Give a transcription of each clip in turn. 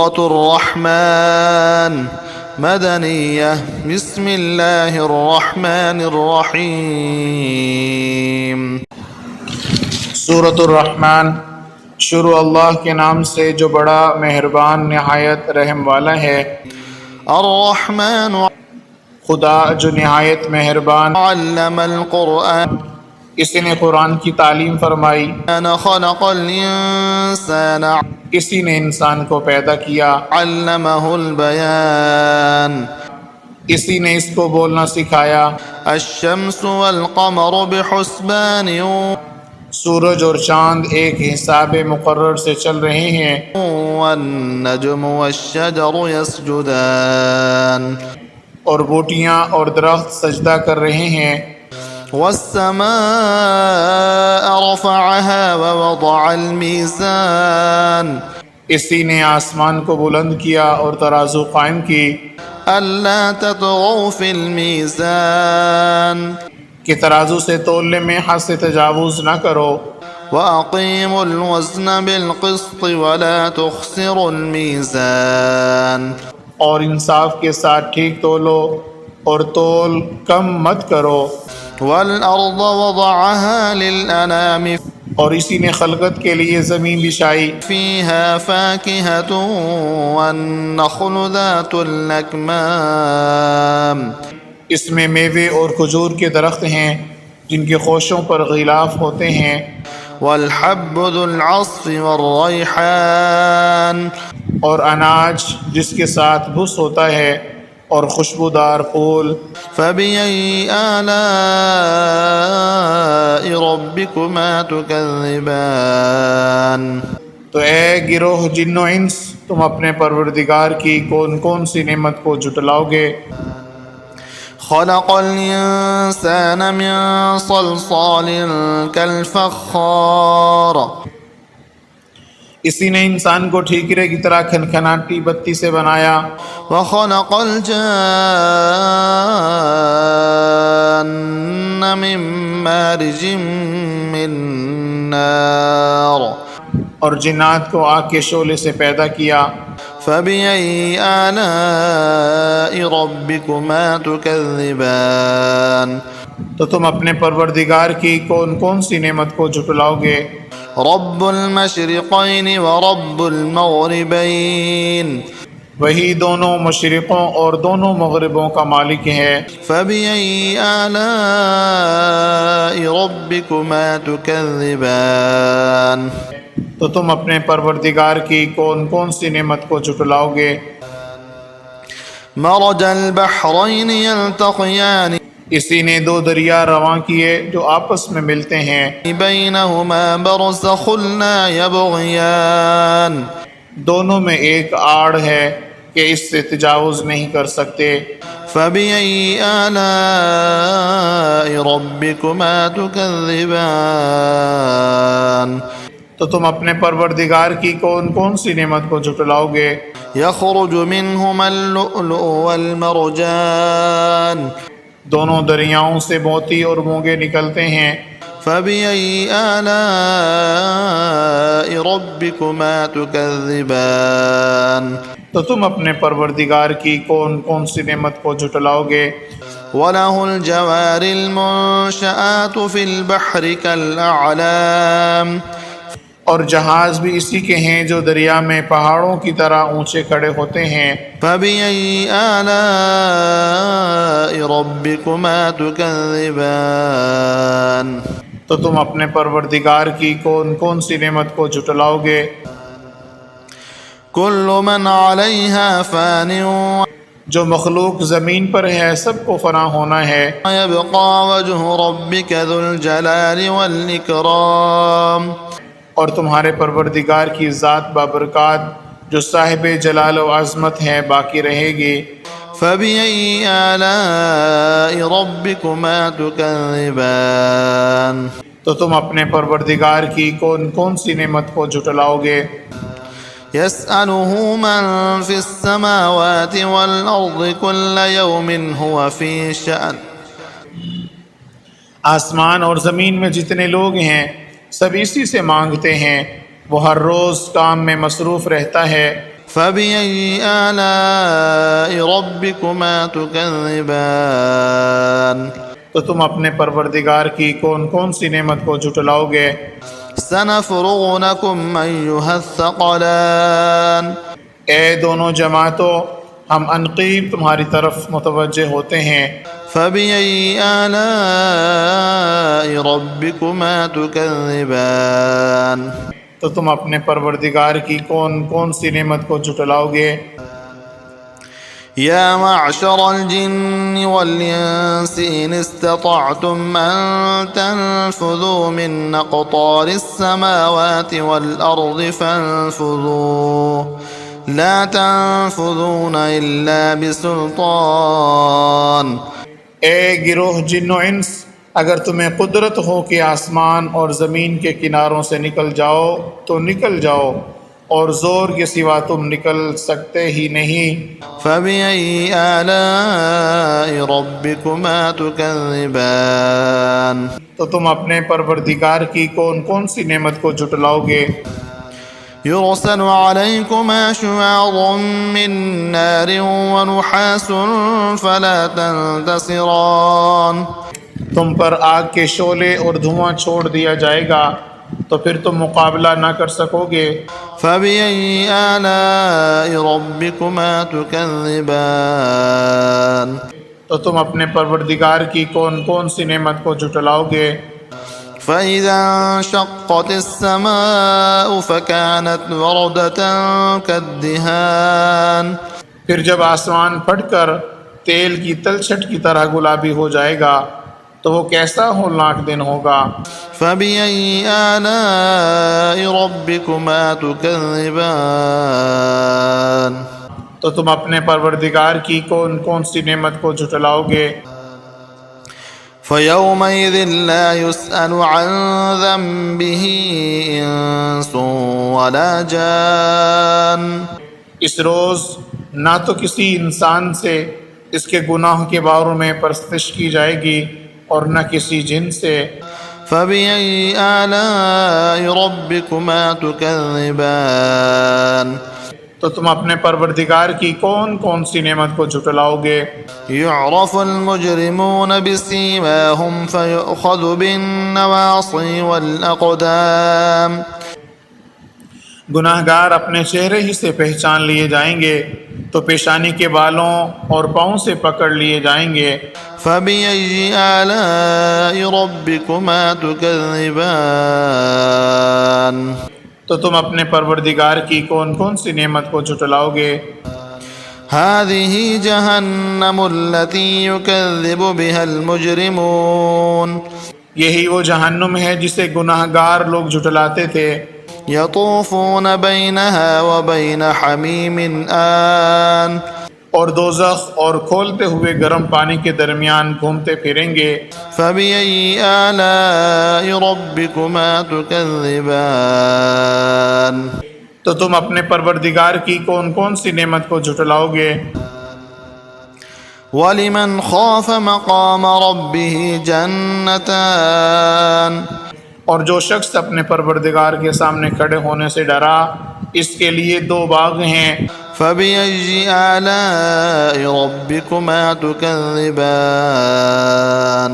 سورة الرحمن مدنية بسم الله الرحمن الرحيم سورۃ الرحمن شروع اللہ کے نام سے جو بڑا مہربان نہایت رحم والا ہے۔ الرحمن خدا جو نہایت مہربان، علم القرآن اسی نے قرآن کی تعلیم فرمائی، خلق الإنسان اسی نے انسان کو پیدا کیا، علمه البيان اسی نے اس کو بولنا سکھایا۔ الشمس والقمر بحسبان سورج اور چاند ایک حساب مقرر سے چل رہے ہیں، والنجم والشجر يسجدان اور بوٹیاں اور درخت سجدہ کر رہے ہیں۔ والسماء رفعها ووضع الميزان اسی نے آسمان کو بلند کیا اور ترازو قائم کی، ألا تطغوا في الميزان کہ ترازو سے تولنے میں حد سے تجاوز نہ کرو۔ وأقيموا الوزن بالقسط ولا تخسروا الميزان اور انصاف کے ساتھ ٹھیک تولو اور تول کم مت کرو۔ والأرض وضعها للأنام اور اسی نے خلقت کے لیے زمین بچھائی، فيها فاكهة والنخل ذات الأكمام اس میں میوے اور کھجور کے درخت ہیں جن کے خوشوں پر غلاف ہوتے ہیں، والحب ذو العصف والريحان اور اناج جس کے ساتھ بھس ہوتا ہے اور خوشبودار پھول۔ فبأي آلاء ربكما تكذبان تو اے گروہ جن و انس، تم اپنے پروردگار کی کون کون سی نعمت کو جھٹلاؤ گے؟ خلق الإنسان من صلصال كالفخار اسی نے انسان کو ٹھیکرے کی طرح کھنکھناتی بتی سے بنایا، وخلق الجان من مارج من نار اور جنات کو آگ کے شعلے سے پیدا کیا۔ فبأي آلاء ربكما تكذبان تو تم اپنے پروردگار کی کون کون سی نعمت کو جھٹلاؤ گے؟ رب المشرقين ورب المغربين وہی دونوں مشرقوں اور دونوں مغربوں کا مالک ہے۔ فبأي آلاء ربكما تكذبان تو تم اپنے پروردگار کی کون کون سی نعمت کو جھٹلاؤ گے؟ مرج البحرين يلتقيان اسی نے دو دریا رواں کیے جو آپس میں ملتے ہیں، بينهما برزخ لا يبغيان دونوں میں ایک آڑ ہے کہ اس سے تجاوز نہیں کر سکتے۔ فبأي آلاء ربكما تكذبان تو تم اپنے پروردگار کی کون کون سی نعمت کو جھٹلاؤ گے؟ يخرج منهما اللؤلؤ والمرجان دونوں دریاؤں سے موتی اور مونگے نکلتے ہیں۔ فبأي آلاء ربكما تكذبان تو تم اپنے پروردگار کی کون کون سی نعمت کو جھٹلاؤ گے؟ وله الجوار المنشآت في البحر كالأعلام اور جہاز بھی اسی کے ہیں جو دریا میں پہاڑوں کی طرح اونچے کھڑے ہوتے ہیں۔ فبأي آلاء ربكما تكذبان تو تم اپنے پروردگار کی کون کون سی نعمت کو جھٹلاؤ گے؟ كل من عليها فان جو مخلوق زمین پر ہے سب کو فنا ہونا ہے، ويبقى وجه ربك ذو الجلال والإكرام اور تمہارے پروردگار کی ذات بابرکات جو صاحب جلال و عظمت ہے باقی رہے گی۔ فبأي آلاء ربكما تكذبان تو تم اپنے پروردگار کی کون کون سی نعمت کو جھٹلاؤ گے؟ يسأله من في السماوات والأرض كل يوم هو في شأن آسمان اور زمین میں جتنے لوگ ہیں سب اسی سے مانگتے ہیں، وہ ہر روز کام میں مصروف رہتا ہے۔ فبأي آلاء ربكما تكذبان تو تم اپنے پروردگار کی کون کون سی نعمت کو جھٹلاؤ گے؟ سنفرغ لكم أيها الثقلان اے دونوں جماعتوں، ہم عنقریب تمہاری طرف متوجہ ہوتے ہیں۔ فبأي آلاء ربكما تكذبان تو تم اپنے پروردگار کی کون کون سی نعمت کو جھٹلاؤ گے؟ يا معشر الجن والإنس إن استطعتم أن تنفذوا من أقطار السماوات والأرض فانفذوا لا تنفذون إلا بسلطان اے گروہ جن و انس، اگر تمہیں قدرت ہو کہ آسمان اور زمین کے کناروں سے نکل جاؤ تو نکل جاؤ، اور زور کے سوا تم نکل سکتے ہی نہیں۔ فبأي آلاء ربكما تكذبان تو تم اپنے پروردگار کی کون کون سی نعمت کو جھٹلاؤ گے؟ يرسل عليكما شواظ من نار ونحاس فلا تنتصران تم پر آگ کے شعلے اور دھواں چھوڑ دیا جائے گا تو پھر تم مقابلہ نہ کر سکو گے۔ فبأي آلاء ربكما تكذبان تو تم اپنے پروردگار کی کون کون سی نعمت کو جھٹلاؤ گے؟ فإذا انشقت السماء فكانت وردة كالدهان پھر جب آسمان پھٹ کر تیل کی تلچھٹ کی طرح گلابی ہو جائے گا تو وہ کیسا ہولناک دن ہوگا۔ فبأي آلاء ربكما تكذبان تو تم اپنے پروردگار کی کون کون سی نعمت کو جھٹلاؤ گے؟ فيومئذ لا يسأل عن ذنبه إنس ولا جان اس روز نہ تو کسی انسان سے اس کے گناہ کے بارے میں پرستش کی جائے گی اور نہ کسی جن سے۔ فبأي آلاء ربكما تكذبان تو تم اپنے پروردگار کی کون کون سی نعمت کو جھٹلاؤ گے؟ يعرف المجرمون بسيماهم فيؤخذ بالنواصي والأقدام گناہ گار اپنے چہرے ہی سے پہچان لیے جائیں گے تو پیشانی کے بالوں اور پاؤں سے پکڑ لیے جائیں گے۔ فبأي آلاء ربكما تكذبان تو تم اپنے پروردگار کی کون کون سی نعمت کو جھٹلاؤ گے؟ هذه جهنم التي يكذب بها المجرمون یہی وہ جہنم ہے جسے گناہ گار لوگ جھٹلاتے تھے۔ يطوفون بينها وبين حميم آن اور دوزخ اور کھولتے ہوئے گرم پانی کے درمیان گھومتے پھریں گے۔ فبأي آلاء ربكما تكذبان تو تم اپنے پروردگار کی کون کون سی نعمت کو جھٹلاؤ گے؟ ولمن خاف مقام ربه جنتان اور جو شخص اپنے پروردگار کے سامنے کھڑے ہونے سے ڈرا، اس کے لیے دو باغ ہیں۔ فبأي آلاء ربكما تكذبان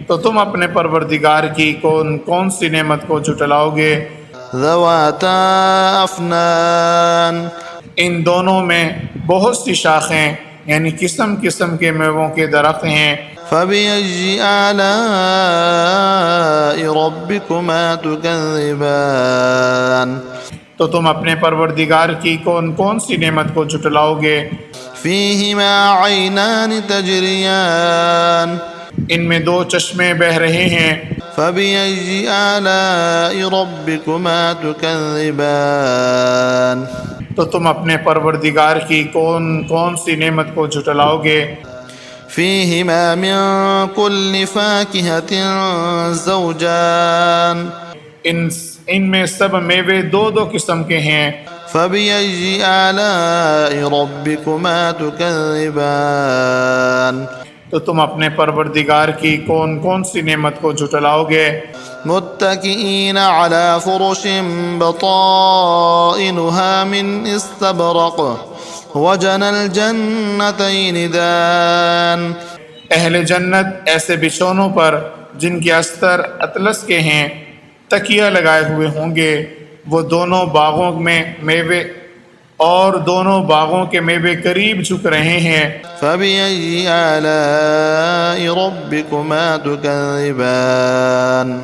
تو تم اپنے پروردگار کی کون کون سی نعمت کو جھٹلاؤ گے؟ ذواتا افنان ان دونوں میں بہت سی شاخیں یعنی قسم قسم کے میووں کے درخت ہیں۔ فبأي آلاء ربكما تكذبان تو تم اپنے پروردگار کی کون کون سی نعمت کو جھٹلاؤ گے؟ فيهما عينان تجريان ان میں دو چشمے بہہ رہے ہیں۔ فبأي آلاء ربكما تكذبان تو تم اپنے پروردگار کی کون کون سی نعمت کو جھٹلاؤ گے؟ فيهما من كل فاكهة زوجان ان میں سب میوے دو دو قسم کے ہیں۔ فبأي آلاء ربكما تكذبان تو تم اپنے پروردگار کی کون کون سی نعمت کو جھٹلاؤ گے؟ متكئين على فرش بطائنها من استبرق وجنى الجنتين دان۔ اہل جنت ایسے بچھونوں پر جن کے استر اطلس کے ہیں تکیہ لگائے ہوئے ہوں گے، وہ دونوں باغوں میں میوے اور دونوں باغوں کے میوے قریب جھک رہے ہیں۔ فبأي آلاء ربكما تكذبان۔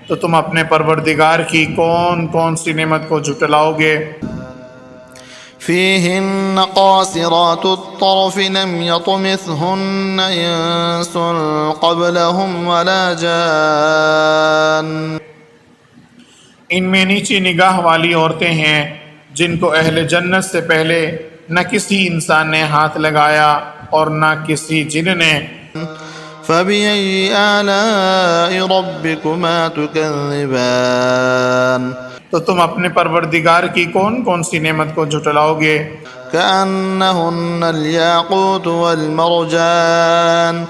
تو تم اپنے پروردگار کی کون کون سی نعمت کو جھٹلاؤ گے؟ فيهن قاصرات الطرف لم يطمثهن إنس قبلهم ولا جان۔ ان میں نیچی نگاہ والی عورتیں ہیں جن کو اہل جنت سے پہلے نہ کسی انسان نے ہاتھ لگایا اور نہ کسی جن نے۔ فبأي آلاء ربكما تكذبان۔ تو تم اپنے پروردگار کی کون کون سی نعمت کو جھٹلاؤ گے؟ كأنهن الياقوت والمرجان۔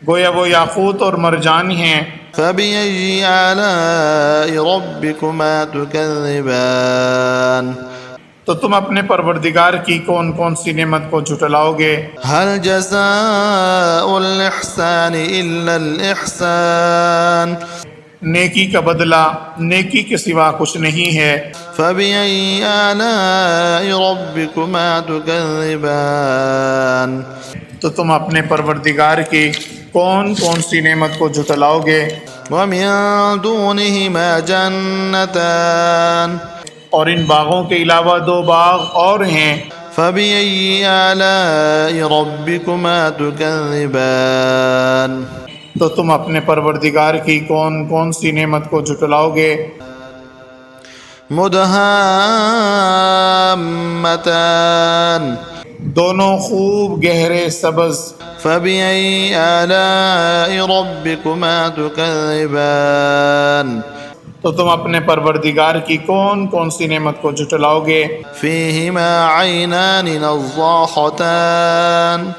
گویا وہ یاقوت اور مرجان ہیں۔ فبأي آلاء ربكما تكذبان۔ تو تم اپنے پروردگار کی کون کون سی نعمت کو جھٹلاؤ گے؟ هل جزاء الإحسان إلا الإحسان۔ نیکی کا بدلہ نیکی کے سوا کچھ نہیں ہے۔ فبأي آلاء ربكما تكذبان۔ تو تم اپنے پروردگار کی کون کون سی نعمت کو جھٹلاؤ گے؟ ومن دونهما جنتان۔ اور ان باغوں کے علاوہ دو باغ اور ہیں۔ فبأي آلاء ربكما تكذبان۔ تو تم اپنے پروردگار کی کون کون سی نعمت کو جھٹلاؤ گے؟ مدهامتان۔ دونوں خوب گہرے سبز۔ فبأي آلاء ربكما تكذبان۔ تو تم اپنے پروردگار کی کون کون سی نعمت کو جھٹلاؤ گے؟ فيهما عينان نضاختان۔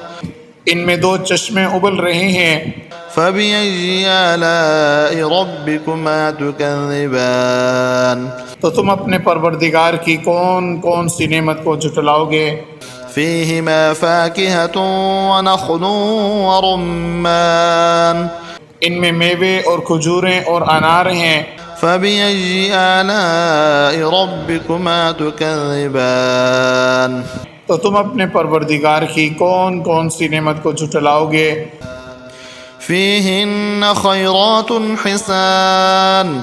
ان میں دو چشمے ابل رہے ہیں۔ فبأي آلاء ربكما تكذبان۔ تو تم اپنے پروردگار کی کون کون سی نعمت کو جھٹلاؤ گے؟ فيهما فاكهة ونخل ورمان۔ ان میں میوے اور کھجوریں اور انار ہیں۔ فبأي آلاء ربكما تكذبان۔ تو تم اپنے پروردگار کی کون کون سی نعمت کو جھٹلاؤ گے؟ فيهن خيرات حسان۔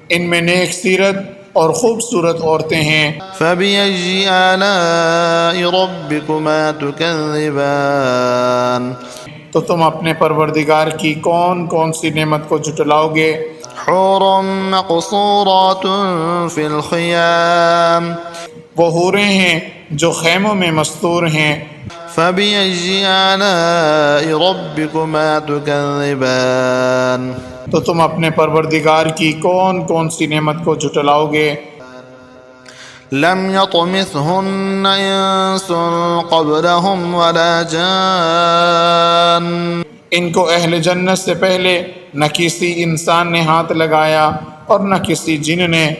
ان میں نیک سیرت اور خوبصورت عورتیں ہیں۔ فبأي آلاء ربكما تكذبان۔ تو تم اپنے پروردگار کی کون کون سی نعمت کو جھٹلاؤ گے؟ حور مقصورات في الخيام۔ وہ حوریں ہیں جو خیموں میں مستور ہیں۔ فبأي آلاء ربكما تكذبان۔ تو تم اپنے پروردگار کی کون کون سی نعمت کو جھٹلاؤ گے؟ لم يطمثهن إنس قبلهم ولا جان۔ ان کو اہل جنت سے پہلے نہ کسی انسان نے ہاتھ لگایا اور نہ کسی جن نے۔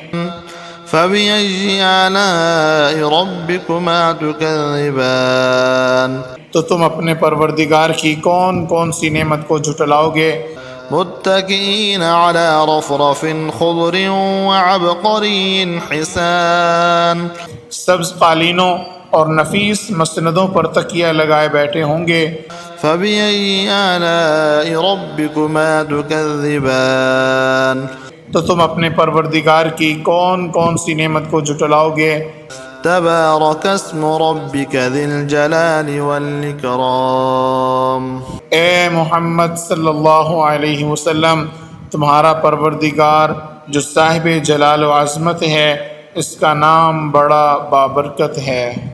فبأي آلاء ربكما تكذبان۔ تو تم اپنے پروردگار کی کون کون سی نعمت کو جھٹلاؤ گے؟ متكئين على رفرف خضر وعبقري حسان۔ سبز قالینوں اور نفیس مسندوں پر تکیہ لگائے بیٹھے ہوں گے۔ فبأي آلاء ربكما تكذبان۔ تو تم اپنے پروردگار کی کون کون سی نعمت کو جھٹلاؤ گے؟ تبارك اسم ربك ذي الجلال والإكرام۔ اے محمد صلی اللہ علیہ وسلم، تمہارا پروردگار جو صاحب جلال و عظمت ہے، اس کا نام بڑا بابرکت ہے۔